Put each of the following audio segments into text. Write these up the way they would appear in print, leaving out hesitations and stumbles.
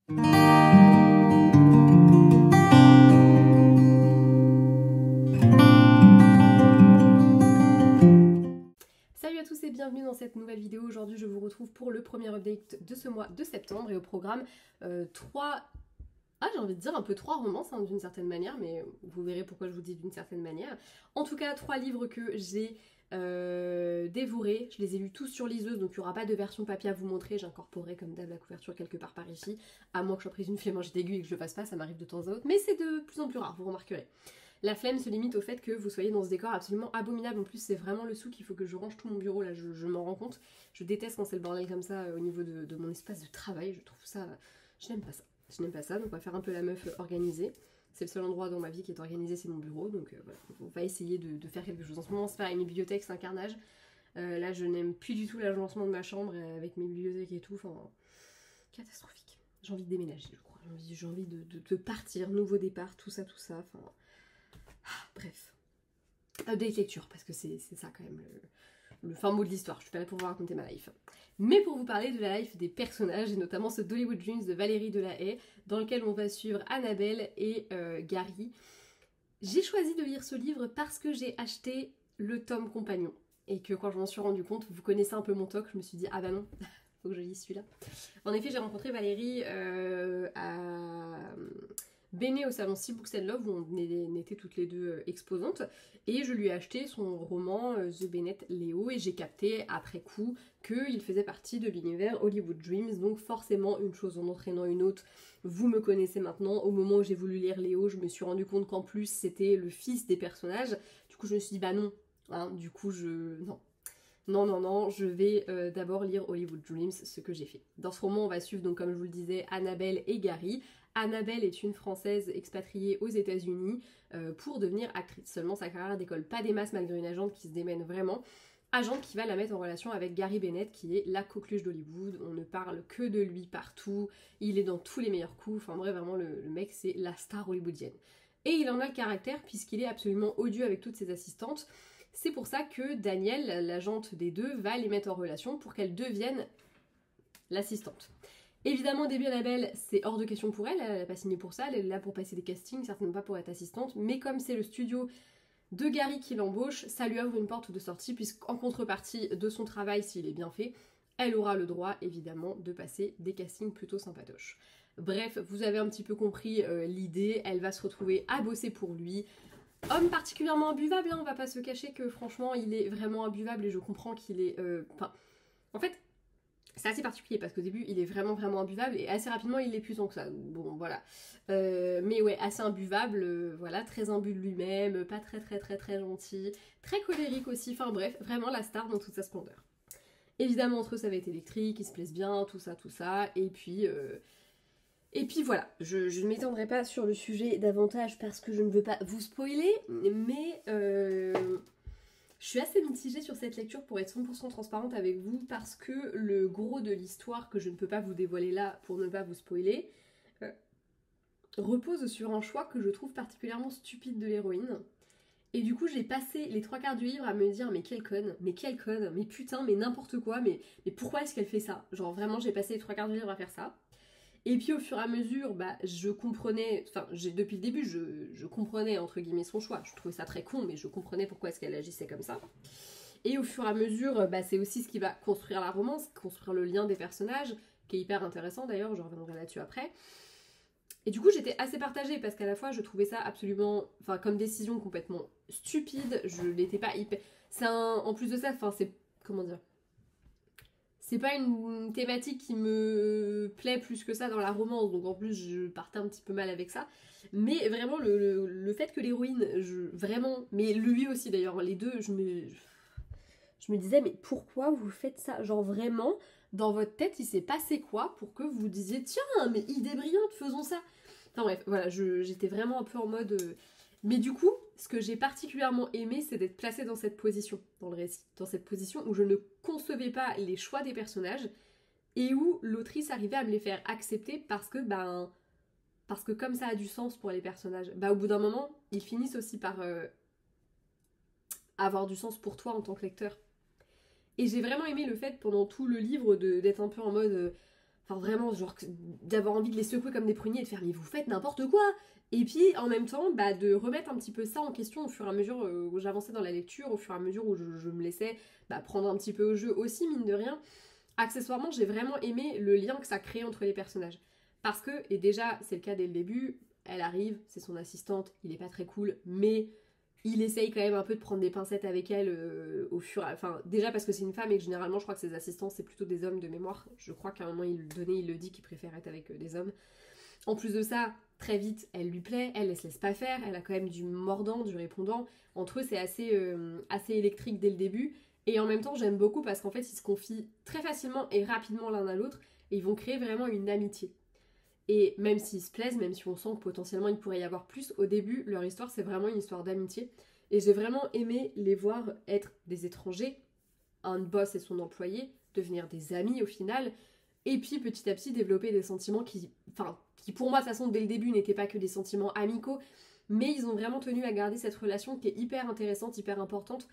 Salut à tous et bienvenue dans cette nouvelle vidéo. Aujourd'hui je vous retrouve pour le premier update de ce mois de septembre et au programme 3... j'ai envie de dire un peu 3 romances hein, d'une certaine manière, mais vous verrez pourquoi je vous dis d'une certaine manière. En tout cas 3 livres que j'ai dévorés, je les ai lus tous sur liseuse, donc il n'y aura pas de version papier à vous montrer, j'incorporerai comme d'hab la couverture quelque part par ici, à moins que je sois prise une flémangite aiguë et que je le fasse pas, ça m'arrive de temps à autre, mais c'est de plus en plus rare, vous remarquerez. La flemme se limite au fait que vous soyez dans ce décor absolument abominable. En plus, c'est vraiment le sou qu'il faut que je range tout mon bureau. Là, je m'en rends compte. Je déteste quand c'est le bordel comme ça au niveau de mon espace de travail. Je trouve ça... Je n'aime pas ça. Je n'aime pas ça. Donc, on va faire un peu la meuf organisée. C'est le seul endroit dans ma vie qui est organisé, c'est mon bureau. Donc, voilà. On va essayer de faire quelque chose. En ce moment, se faire une bibliothèque, c'est un carnage. Là, je n'aime plus du tout l'agencement de ma chambre avec mes bibliothèques et tout. Enfin, catastrophique. J'ai envie de déménager, je crois. J'ai envie de partir. Nouveau départ, tout ça, tout ça. Enfin... Bref, update lecture, parce que c'est ça quand même le fin mot de l'histoire. Je suis pas là pour vous raconter ma life. Mais pour vous parler de la life des personnages, et notamment ce d'Hollywood Dreams de Valérie Delahaye, dans lequel on va suivre Annabelle et Gary. J'ai choisi de lire ce livre parce que j'ai acheté le tome compagnon. Et que quand je m'en suis rendu compte, vous connaissez un peu mon toc, je me suis dit, ah bah non, faut que je lise celui-là. En effet, j'ai rencontré Valérie à... Béné au salon Sea Books and Love où on était toutes les deux exposantes et je lui ai acheté son roman The Bennett Léo et j'ai capté après coup qu'il faisait partie de l'univers Hollywood Dreams, donc forcément une chose en entraînant une autre. Vous me connaissez maintenant, au moment où j'ai voulu lire Léo, je me suis rendu compte qu'en plus c'était le fils des personnages, du coup je me suis dit bah non, hein, du coup non, je vais d'abord lire Hollywood Dreams, ce que j'ai fait. Dans ce roman, on va suivre, donc comme je vous le disais, Annabelle et Gary. Annabelle est une Française expatriée aux États-Unis pour devenir actrice. Seulement, sa carrière décolle pas des masses malgré une agente qui se démène vraiment. Agente qui va la mettre en relation avec Gary Bennett, qui est la coqueluche d'Hollywood. On ne parle que de lui partout. Il est dans tous les meilleurs coups. Enfin bref, vraiment, le mec, c'est la star hollywoodienne. Et il en a le caractère puisqu'il est absolument odieux avec toutes ses assistantes. C'est pour ça que Danielle, l'agente des deux, va les mettre en relation pour qu'elle devienne l'assistante. Évidemment, au début, Annabelle, c'est hors de question pour elle, elle n'a pas signé pour ça, elle est là pour passer des castings, certainement pas pour être assistante, mais comme c'est le studio de Gary qui l'embauche, ça lui ouvre une porte de sortie, puisqu'en contrepartie de son travail, s'il est bien fait, elle aura le droit, évidemment, de passer des castings plutôt sympatoches. Bref, vous avez un petit peu compris l'idée, elle va se retrouver à bosser pour lui. Homme particulièrement imbuvable, hein, on va pas se cacher que franchement, il est vraiment imbuvable et je comprends qu'il est... En fait... C'est assez particulier parce qu'au début il est vraiment imbuvable et assez rapidement il est plus tant que ça. Bon voilà. Mais ouais, assez imbuvable, voilà, très imbu de lui-même, pas très gentil, très colérique aussi, enfin bref, vraiment la star dans toute sa splendeur. Évidemment entre eux ça va être électrique, ils se plaisent bien, tout ça, et puis voilà, je ne m'étendrai pas sur le sujet davantage parce que je ne veux pas vous spoiler, mais... Je suis assez mitigée sur cette lecture pour être 100% transparente avec vous parce que le gros de l'histoire que je ne peux pas vous dévoiler là pour ne pas vous spoiler repose sur un choix que je trouve particulièrement stupide de l'héroïne. Et du coup j'ai passé les 3/4 du livre à me dire mais quelle conne, mais putain, mais n'importe quoi, mais pourquoi est-ce qu'elle fait ça? Genre vraiment j'ai passé les 3/4 du livre à faire ça. Et puis au fur et à mesure, je comprenais, depuis le début, je comprenais entre guillemets son choix. Je trouvais ça très con, mais je comprenais pourquoi est-ce qu'elle agissait comme ça. Et au fur et à mesure, c'est aussi ce qui va construire la romance, construire le lien des personnages, qui est hyper intéressant d'ailleurs, je reviendrai là-dessus après. Et du coup, j'étais assez partagée, parce qu'à la fois, je trouvais ça absolument, comme décision complètement stupide, je l'étais pas hyper... En plus de ça, c'est... Comment dire ? C'est pas une thématique qui me plaît plus que ça dans la romance, donc en plus je partais un petit peu mal avec ça. Mais vraiment le fait que l'héroïne, vraiment, mais lui aussi d'ailleurs, les deux, je me disais mais pourquoi vous faites ça? Genre vraiment, dans votre tête il s'est passé quoi pour que vous disiez tiens mais idée brillante, faisons ça. Enfin bref, voilà, j'étais vraiment un peu en mode... Mais du coup, ce que j'ai particulièrement aimé, c'est d'être placée dans cette position, dans le récit. Dans cette position où je ne concevais pas les choix des personnages et où l'autrice arrivait à me les faire accepter parce que comme ça a du sens pour les personnages, au bout d'un moment, ils finissent aussi par avoir du sens pour toi en tant que lecteur. Et j'ai vraiment aimé le fait, pendant tout le livre, d'être un peu en mode... Enfin vraiment, genre d'avoir envie de les secouer comme des pruniers et de faire mais vous faites n'importe quoi. Et puis en même temps, bah, de remettre un petit peu ça en question au fur et à mesure où j'avançais dans la lecture, au fur et à mesure où je me laissais prendre un petit peu au jeu aussi, mine de rien. Accessoirement, j'ai vraiment aimé le lien que ça crée entre les personnages. Parce que, et déjà, c'est le cas dès le début, elle arrive, c'est son assistante, il est pas très cool, mais il essaye quand même un peu de prendre des pincettes avec elle au fur et à... Enfin, déjà parce que c'est une femme et que généralement, je crois que ses assistants, c'est plutôt des hommes de mémoire. Je crois qu'à un moment, il le dit qu'il préfère être avec des hommes. En plus de ça, très vite, elle lui plaît, elle se laisse pas faire, elle a quand même du mordant, du répondant. Entre eux, c'est assez électrique dès le début. Et en même temps, j'aime beaucoup parce qu'en fait, ils se confient très facilement et rapidement l'un à l'autre et ils vont créer vraiment une amitié. Et même s'ils se plaisent, même si on sent que potentiellement il pourrait y avoir plus, au début, leur histoire, c'est vraiment une histoire d'amitié. Et j'ai vraiment aimé les voir être des étrangers, un boss et son employé, devenir des amis au final, et puis petit à petit développer des sentiments qui pour moi de toute façon dès le début n'étaient pas que des sentiments amicaux, mais ils ont vraiment tenu à garder cette relation qui est hyper intéressante, hyper importante.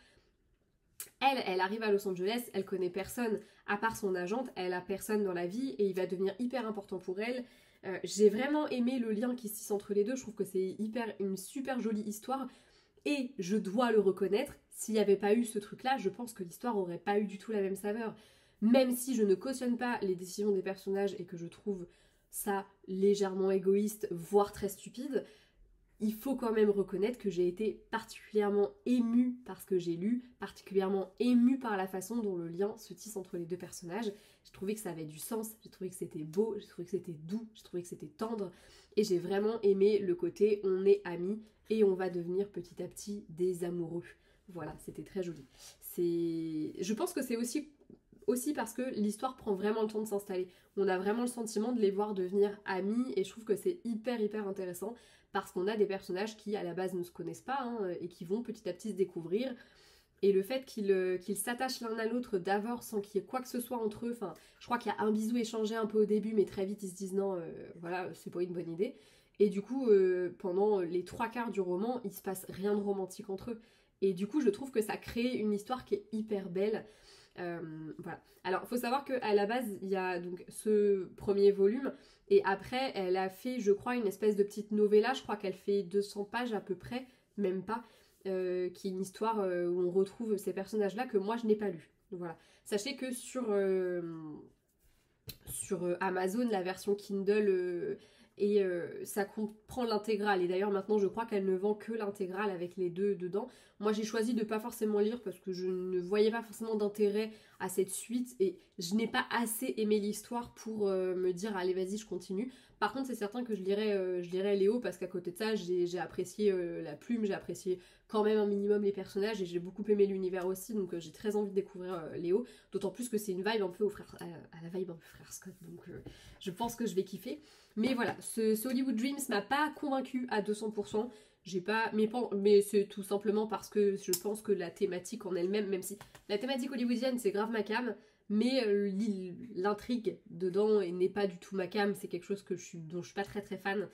Elle arrive à Los Angeles, elle connaît personne à part son agente, elle a personne dans la vie et il va devenir hyper important pour elle. J'ai vraiment aimé le lien qui se tisse entre les deux, je trouve que c'est une super jolie histoire et je dois le reconnaître, s'il n'y avait pas eu ce truc-là, je pense que l'histoire aurait pas eu du tout la même saveur. Même si je ne cautionne pas les décisions des personnages et que je trouve ça légèrement égoïste, voire très stupide, il faut quand même reconnaître que j'ai été particulièrement émue par ce que j'ai lu, particulièrement émue par la façon dont le lien se tisse entre les deux personnages. J'ai trouvé que ça avait du sens, j'ai trouvé que c'était beau, j'ai trouvé que c'était doux, j'ai trouvé que c'était tendre, et j'ai vraiment aimé le côté on est amis et on va devenir petit à petit des amoureux. Voilà, c'était très joli. Je pense que c'est aussi parce que l'histoire prend vraiment le temps de s'installer. On a vraiment le sentiment de les voir devenir amis et je trouve que c'est hyper intéressant parce qu'on a des personnages qui à la base ne se connaissent pas hein, et qui vont petit à petit se découvrir. Et le fait qu'ils s'attachent l'un à l'autre d'abord sans qu'il y ait quoi que ce soit entre eux, enfin je crois qu'il y a un bisou échangé un peu au début mais très vite ils se disent non voilà c'est pas une bonne idée. Et du coup pendant les 3 quarts du roman il se passe rien de romantique entre eux. Et du coup je trouve que ça crée une histoire qui est hyper belle. Voilà. Alors, il faut savoir qu'à la base, il y a donc ce premier volume, et après, elle a fait, je crois, une espèce de petite novella, je crois qu'elle fait 200 pages à peu près, même pas, qui est une histoire où on retrouve ces personnages-là que moi, je n'ai pas lu. Voilà. Sachez que sur Amazon, la version Kindle et ça comprend l'intégrale. Et d'ailleurs, maintenant, je crois qu'elle ne vend que l'intégrale avec les deux dedans. Moi, j'ai choisi de pas forcément lire parce que je ne voyais pas forcément d'intérêt à cette suite et je n'ai pas assez aimé l'histoire pour me dire allez, vas-y, je continue. Par contre, c'est certain que je lirai Léo parce qu'à côté de ça, j'ai apprécié la plume, j'ai apprécié quand même un minimum les personnages et j'ai beaucoup aimé l'univers aussi, donc j'ai très envie de découvrir Léo. D'autant plus que c'est une vibe un peu à la vibe un peu frère Scott, donc je pense que je vais kiffer. Mais voilà, ce Hollywood Dreams m'a pas convaincue à 200%. J'ai pas, mais c'est tout simplement parce que je pense que la thématique en elle-même, même si la thématique hollywoodienne c'est grave ma cam, mais l'intrigue dedans n'est pas du tout ma cam, c'est quelque chose dont je suis pas très fan.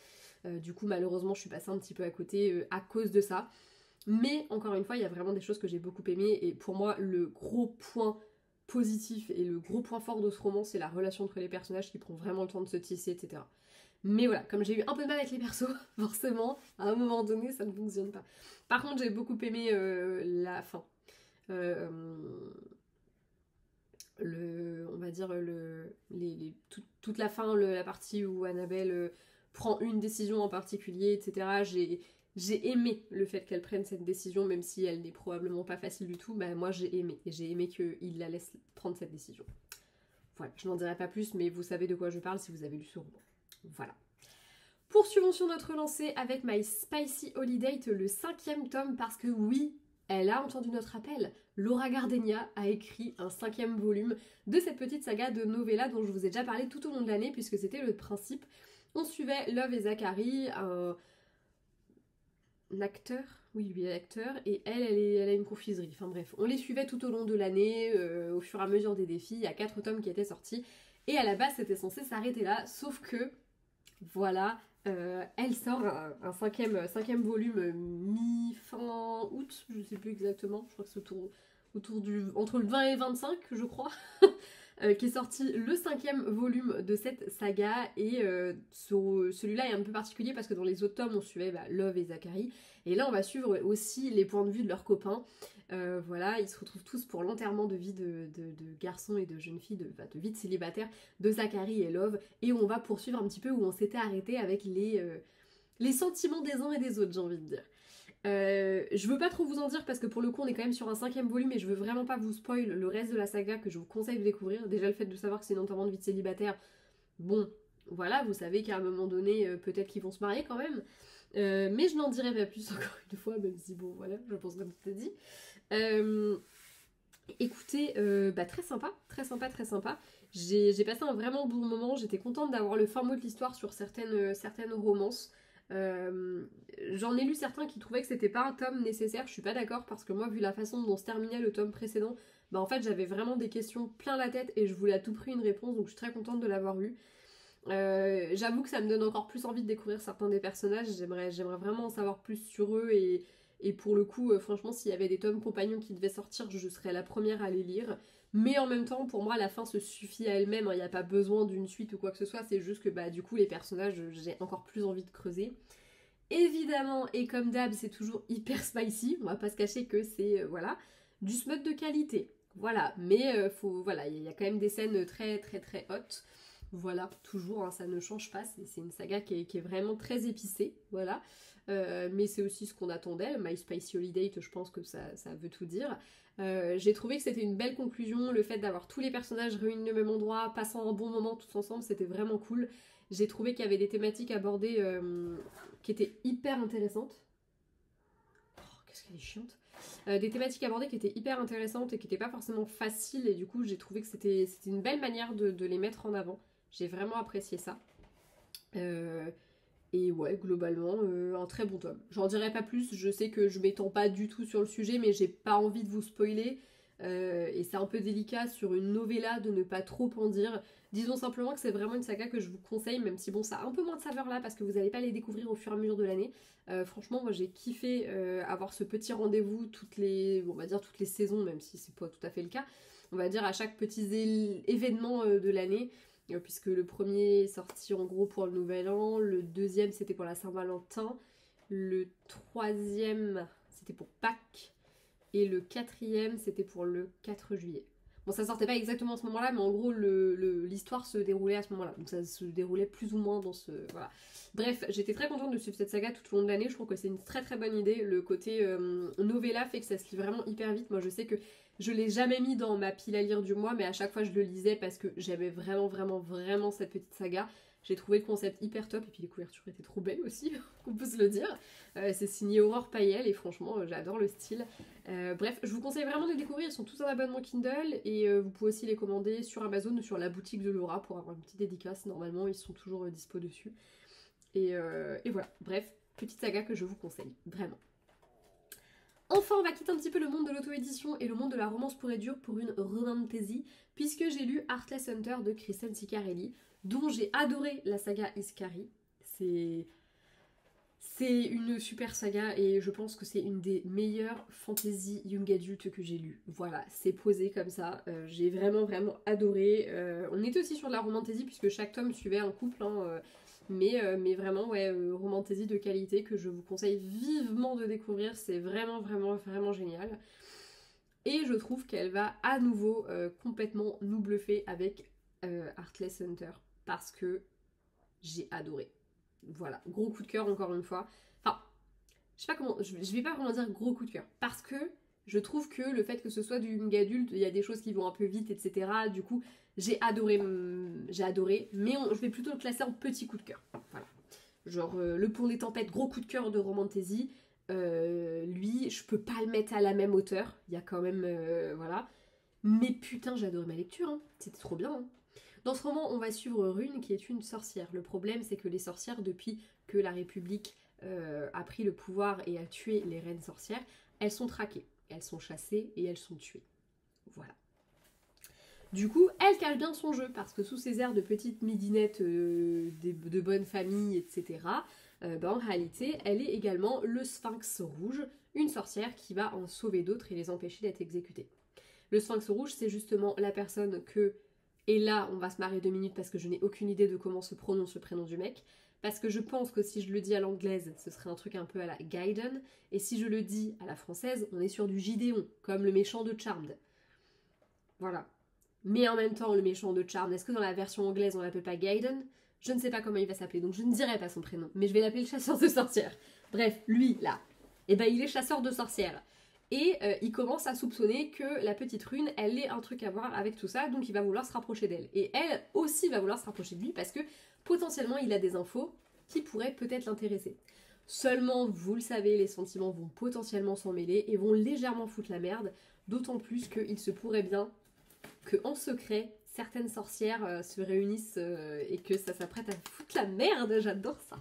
Du coup malheureusement je suis passée un petit peu à côté à cause de ça. Mais encore une fois il y a vraiment des choses que j'ai beaucoup aimées et pour moi le gros point positif et le gros point fort de ce roman c'est la relation entre les personnages qui prend vraiment le temps de se tisser, etc. Mais voilà, comme j'ai eu un peu de mal avec les persos, forcément, à un moment donné, ça ne fonctionne pas. Par contre, j'ai beaucoup aimé la fin. Euh, on va dire toute la fin, la partie où Annabelle prend une décision en particulier, etc. J'ai aimé le fait qu'elle prenne cette décision, même si elle n'est probablement pas facile du tout. Bah, moi, j'ai aimé. Et j'ai aimé qu'il la laisse prendre cette décision. Voilà, je n'en dirai pas plus, mais vous savez de quoi je parle si vous avez lu ce roman. Voilà. Poursuivons sur notre lancée avec My Spicy Holiday, le 5e tome, parce que oui, elle a entendu notre appel. Laura Gardenia a écrit un 5e volume de cette petite saga de novella dont je vous ai déjà parlé tout au long de l'année, puisque c'était le principe. On suivait Love et Zachary, un acteur, oui lui est acteur, et elle a une confiserie. Enfin bref, on les suivait tout au long de l'année, au fur et à mesure des défis. Il y a 4 tomes qui étaient sortis, et à la base c'était censé s'arrêter là, sauf que, voilà, elle sort un cinquième volume mi-fin août, je sais plus exactement, je crois que c'est entre le 20 et 25, je crois. qui est sorti le 5e volume de cette saga, et celui-là est un peu particulier parce que dans les autres tomes on suivait Love et Zachary, et là on va suivre aussi les points de vue de leurs copains. Voilà, ils se retrouvent tous pour l'enterrement de vie de garçons et de jeunes filles, de vie de célibataire de Zachary et Love, et on va poursuivre un petit peu où on s'était arrêté avec les sentiments des uns et des autres, j'ai envie de dire. Je veux pas trop vous en dire parce que pour le coup on est quand même sur un 5e volume et je veux vraiment pas vous spoil le reste de la saga que je vous conseille de découvrir. Déjà le fait de savoir que c'est une enterrement de vie de célibataire, bon voilà, vous savez qu'à un moment donné peut-être qu'ils vont se marier quand même, mais je n'en dirai pas plus encore une fois, même si bon voilà, je pense que tout est dit. Écoutez, très sympa, très sympa, très sympa. J'ai passé un vraiment bon moment, j'étais contente d'avoir le fin mot de l'histoire sur certaines romances. J'en ai lu certains qui trouvaient que c'était pas un tome nécessaire, je suis pas d'accord parce que moi vu la façon dont se terminait le tome précédent, en fait j'avais vraiment des questions plein la tête et je voulais à tout prix une réponse, donc je suis très contente de l'avoir lu. J'avoue que ça me donne encore plus envie de découvrir certains des personnages, j'aimerais vraiment en savoir plus sur eux, et pour le coup franchement s'il y avait des tomes compagnons qui devaient sortir, je serais la première à les lire. Mais en même temps, pour moi, la fin se suffit à elle-même, il n'y a pas besoin d'une suite ou quoi que ce soit, c'est juste que du coup, les personnages, j'ai encore plus envie de creuser. Évidemment, et comme d'hab, c'est toujours hyper spicy, on va pas se cacher que c'est, du smut de qualité. Voilà, mais il y a quand même des scènes très très très hautes. Voilà, toujours, hein, ça ne change pas, c'est une saga qui est vraiment très épicée, voilà. Mais c'est aussi ce qu'on attendait, My Spicy Holiday, je pense que ça veut tout dire. J'ai trouvé que c'était une belle conclusion, le fait d'avoir tous les personnages réunis au même endroit, passant un bon moment tous ensemble, c'était vraiment cool. J'ai trouvé qu'il y avait des thématiques abordées qui étaient hyper intéressantes. Oh, qu'est-ce qu'elle est chiante. Des thématiques abordées qui étaient hyper intéressantes et qui n'étaient pas forcément faciles, et du coup j'ai trouvé que c'était une belle manière de les mettre en avant. J'ai vraiment apprécié ça. Et ouais, globalement, un très bon tome. J'en dirai pas plus, je sais que je m'étends pas du tout sur le sujet, mais j'ai pas envie de vous spoiler. Et c'est un peu délicat sur une novella de ne pas trop en dire. Disons simplement que c'est vraiment une saga que je vous conseille, même si bon, ça a un peu moins de saveur là, parce que vous n'allez pas les découvrir au fur et à mesure de l'année. Franchement, moi j'ai kiffé avoir ce petit rendez-vous toutes les saisons, même si c'est pas tout à fait le cas. On va dire à chaque petit événement de l'année. Puisque le premier est sorti en gros pour le nouvel an, le deuxième c'était pour la Saint-Valentin, le troisième c'était pour Pâques, et le quatrième c'était pour le 4 juillet. Bon, ça sortait pas exactement à ce moment-là, mais en gros l'histoire se déroulait à ce moment-là, donc ça se déroulait plus ou moins dans ce... Voilà. Bref, j'étais très contente de suivre cette saga tout au long de l'année, je trouve que c'est une très très bonne idée. Le côté novella fait que ça se lit vraiment hyper vite. Moi je sais que je l'ai jamais mis dans ma pile à lire du mois, mais à chaque fois je le lisais parce que j'aimais vraiment cette petite saga. J'ai trouvé le concept hyper top, et puis les couvertures étaient trop belles aussi, qu'on peut se le dire. C'est signé Aurore Payel et franchement j'adore le style. Bref, je vous conseille vraiment de les découvrir, ils sont tous en abonnement Kindle, et vous pouvez aussi les commander sur Amazon ou sur la boutique de Laura pour avoir une petite dédicace. Normalement ils sont toujours dispo dessus. Et voilà, bref, petite saga que je vous conseille, vraiment. Enfin, on va quitter un petit peu le monde de l'auto-édition et le monde de la romance pure et dure pour une romantasy, puisque j'ai lu Heartless Hunter de Kristen Ciccarelli, dont j'ai adoré la saga Iskari. C'est une super saga et je pense que c'est une des meilleures fantasy young adult que j'ai lues. Voilà, c'est posé comme ça. J'ai vraiment adoré. On était aussi sur de la romantasy puisque chaque tome suivait un couple, hein, mais vraiment, ouais, romantasy de qualité que je vous conseille vivement de découvrir. C'est vraiment génial. Et je trouve qu'elle va à nouveau complètement nous bluffer avec Heartless Hunter parce que j'ai adoré. Voilà, gros coup de cœur encore une fois. Enfin, je sais pas comment, je vais pas vraiment dire gros coup de cœur parce que je trouve que le fait que ce soit du young adulte, il y a des choses qui vont un peu vite, etc. Du coup, j'ai adoré, mais je vais plutôt le classer en petit coup de cœur. Voilà. Genre, le Pont des Tempêtes, gros coup de cœur de romantasy. Lui, je peux pas le mettre à la même hauteur. Il y a quand même, voilà. Mais putain, j'ai adoré ma lecture, hein. C'était trop bien, hein. Dans ce roman, on va suivre Rune, qui est une sorcière. Le problème, c'est que les sorcières, depuis que la République a pris le pouvoir et a tué les reines sorcières, elles sont traquées, elles sont chassées et elles sont tuées. Voilà. Du coup, elle cache bien son jeu, parce que sous ses airs de petite midinette de bonne famille, etc., en réalité, elle est également le Sphinx Rouge, une sorcière qui va en sauver d'autres et les empêcher d'être exécutées. Le Sphinx Rouge, c'est justement la personne que Et là, on va se marrer 2 minutes parce que je n'ai aucune idée de comment se prononce le prénom du mec. Parce que je pense que si je le dis à l'anglaise, ce serait un truc un peu à la Gaiden. Et si je le dis à la française, on est sur du Gideon, comme le méchant de Charmed. Voilà. Mais en même temps, le méchant de Charmed, est-ce que dans la version anglaise, on l'appelle pas Gaiden? Je ne sais pas comment il va s'appeler, donc je ne dirai pas son prénom. Mais je vais l'appeler le chasseur de sorcières. Bref, lui, là, eh ben, il est chasseur de sorcières. Et il commence à soupçonner que la petite Rune, elle ait un truc à voir avec tout ça, donc il va vouloir se rapprocher d'elle. Et elle aussi va vouloir se rapprocher de lui parce que potentiellement il a des infos qui pourraient peut-être l'intéresser. Seulement, vous le savez, les sentiments vont potentiellement s'en mêler et vont légèrement foutre la merde, d'autant plus qu'il se pourrait bien qu'en secret, certaines sorcières se réunissent et que ça s'apprête à foutre la merde, j'adore ça.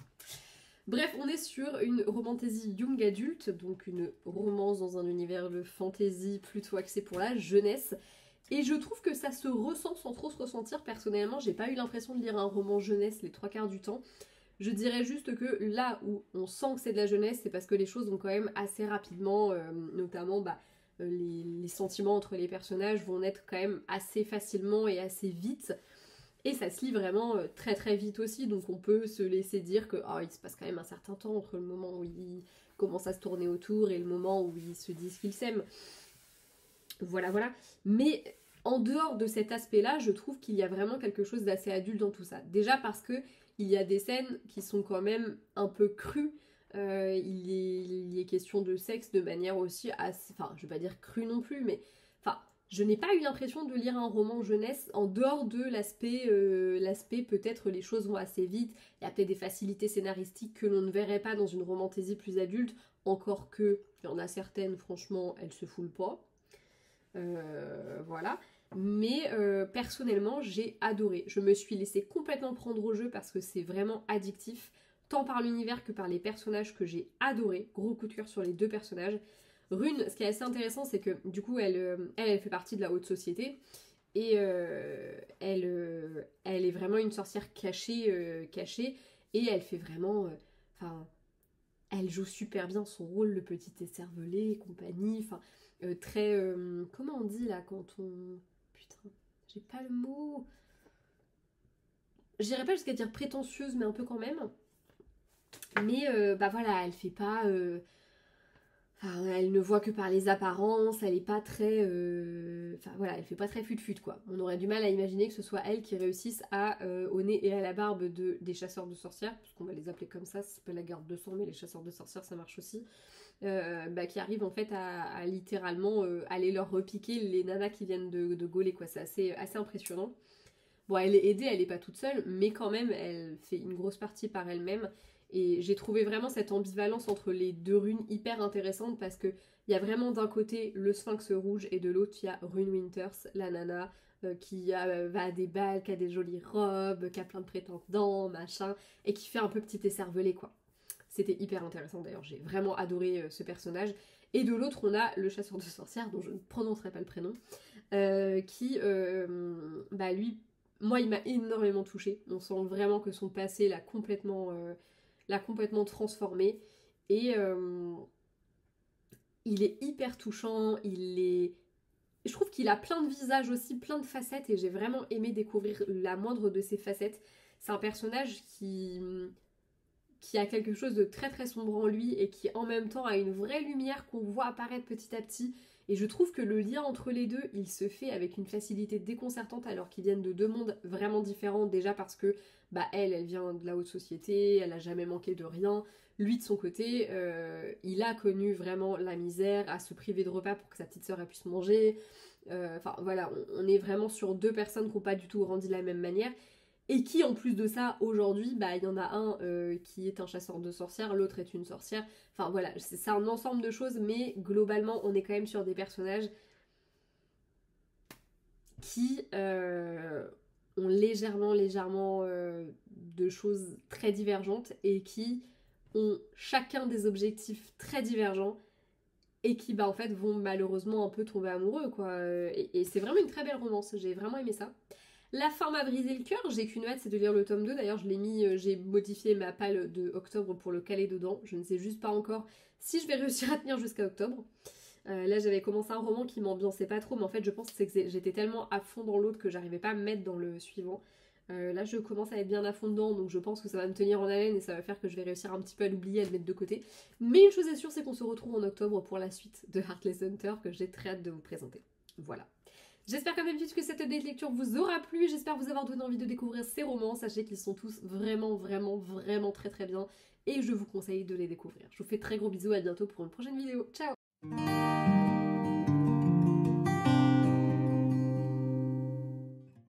Bref, on est sur une romantasy young adulte, donc une romance dans un univers de fantasy plutôt axé pour la jeunesse. Et je trouve que ça se ressent sans trop se ressentir. Personnellement, j'ai pas eu l'impression de lire un roman jeunesse les 3/4 du temps. Je dirais juste que là où on sent que c'est de la jeunesse, c'est parce que les choses vont quand même assez rapidement, notamment les sentiments entre les personnages vont naître quand même assez facilement et assez vite. Et ça se lit vraiment très très vite aussi, donc on peut se laisser dire que il se passe quand même un certain temps entre le moment où ils commencent à se tourner autour et le moment où ils se disent qu'ils s'aiment. Voilà, voilà. Mais en dehors de cet aspect-là, je trouve qu'il y a vraiment quelque chose d'assez adulte dans tout ça. Déjà parce que il y a des scènes qui sont quand même un peu crues. Il y est question de sexe de manière aussi assez... Enfin, je vais pas dire crue non plus, mais... Enfin, je n'ai pas eu l'impression de lire un roman jeunesse en dehors de l'aspect peut-être les choses vont assez vite, il y a peut-être des facilités scénaristiques que l'on ne verrait pas dans une romantasy plus adulte, encore que, il y en a certaines, franchement, elles se foulent pas. Voilà. Mais personnellement, j'ai adoré. Je me suis laissée complètement prendre au jeu parce que c'est vraiment addictif, tant par l'univers que par les personnages que j'ai adoré. Gros coup de cœur sur les 2 personnages. Rune, ce qui est assez intéressant, c'est que du coup, elle fait partie de la haute société. Et elle est vraiment une sorcière cachée. Et elle fait vraiment... Enfin, elle joue super bien son rôle, le petit écervelé et compagnie. Enfin, très... comment on dit là quand on... Putain, j'ai pas le mot... J'irais pas jusqu'à dire prétentieuse, mais un peu quand même. Mais voilà, elle fait pas... Enfin, elle ne voit que par les apparences, elle est pas très... Enfin voilà, elle fait pas très fut-fut quoi. On aurait du mal à imaginer que ce soit elle qui réussisse au nez et à la barbe des chasseurs de sorcières, puisqu'on va les appeler comme ça s'appelle la garde de sang, mais les chasseurs de sorcières ça marche aussi, qui arrive en fait à littéralement aller leur repiquer les nanas qui viennent de gauler quoi, c'est assez impressionnant. Bon, elle est aidée, elle est pas toute seule, mais quand même, elle fait une grosse partie par elle-même. Et j'ai trouvé vraiment cette ambivalence entre les 2 runes hyper intéressante parce que il y a vraiment d'un côté le sphinx rouge et de l'autre il y a Rune Winters, la nana va à des bals, qui a des jolies robes, qui a plein de prétendants, machin, et qui fait un peu petit écervelé quoi. C'était hyper intéressant d'ailleurs, j'ai vraiment adoré ce personnage. Et de l'autre on a le chasseur de sorcières, dont je ne prononcerai pas le prénom, qui lui... Moi, il m'a énormément touchée. On sent vraiment que son passé l'a complètement transformé. Et il est hyper touchant. Je trouve qu'il a plein de visages aussi, plein de facettes. Et j'ai vraiment aimé découvrir la moindre de ses facettes. C'est un personnage qui a quelque chose de très très sombre en lui et qui en même temps a une vraie lumière qu'on voit apparaître petit à petit. Et je trouve que le lien entre les deux, il se fait avec une facilité déconcertante alors qu'ils viennent de 2 mondes vraiment différents. Déjà parce que elle vient de la haute société, elle a jamais manqué de rien. Lui de son côté, il a connu vraiment la misère, à se priver de repas pour que sa petite sœur puisse manger. Enfin voilà, on est vraiment sur 2 personnes qui n'ont pas du tout grandi de la même manière. Et qui, en plus de ça, aujourd'hui, il y en a un qui est un chasseur de sorcières, l'autre est une sorcière. Enfin voilà, c'est un ensemble de choses, mais globalement, on est quand même sur des personnages qui ont légèrement de choses très divergentes et qui ont chacun des objectifs très divergents et qui, en fait, vont malheureusement un peu tomber amoureux, quoi. Et c'est vraiment une très belle romance, j'ai vraiment aimé ça. La fin m'a brisé le cœur, j'ai qu'une hâte, c'est de lire le tome 2. D'ailleurs, j'ai modifié ma palle de octobre pour le caler dedans. Je ne sais juste pas encore si je vais réussir à tenir jusqu'à octobre. Là j'avais commencé un roman qui m'ambiançait pas trop, mais en fait je pense que j'étais tellement à fond dans l'autre que j'arrivais pas à me mettre dans le suivant. Là je commence à être bien à fond dedans, donc je pense que ça va me tenir en haleine et ça va faire que je vais réussir un petit peu à l'oublier, à le mettre de côté. Mais une chose est sûre, c'est qu'on se retrouve en octobre pour la suite de Heartless Hunter que j'ai très hâte de vous présenter. Voilà. J'espère comme d'habitude que cette update lecture vous aura plu, j'espère vous avoir donné envie de découvrir ces romans, sachez qu'ils sont tous vraiment, vraiment, vraiment très très bien et je vous conseille de les découvrir. Je vous fais très gros bisous, à bientôt pour une prochaine vidéo, ciao!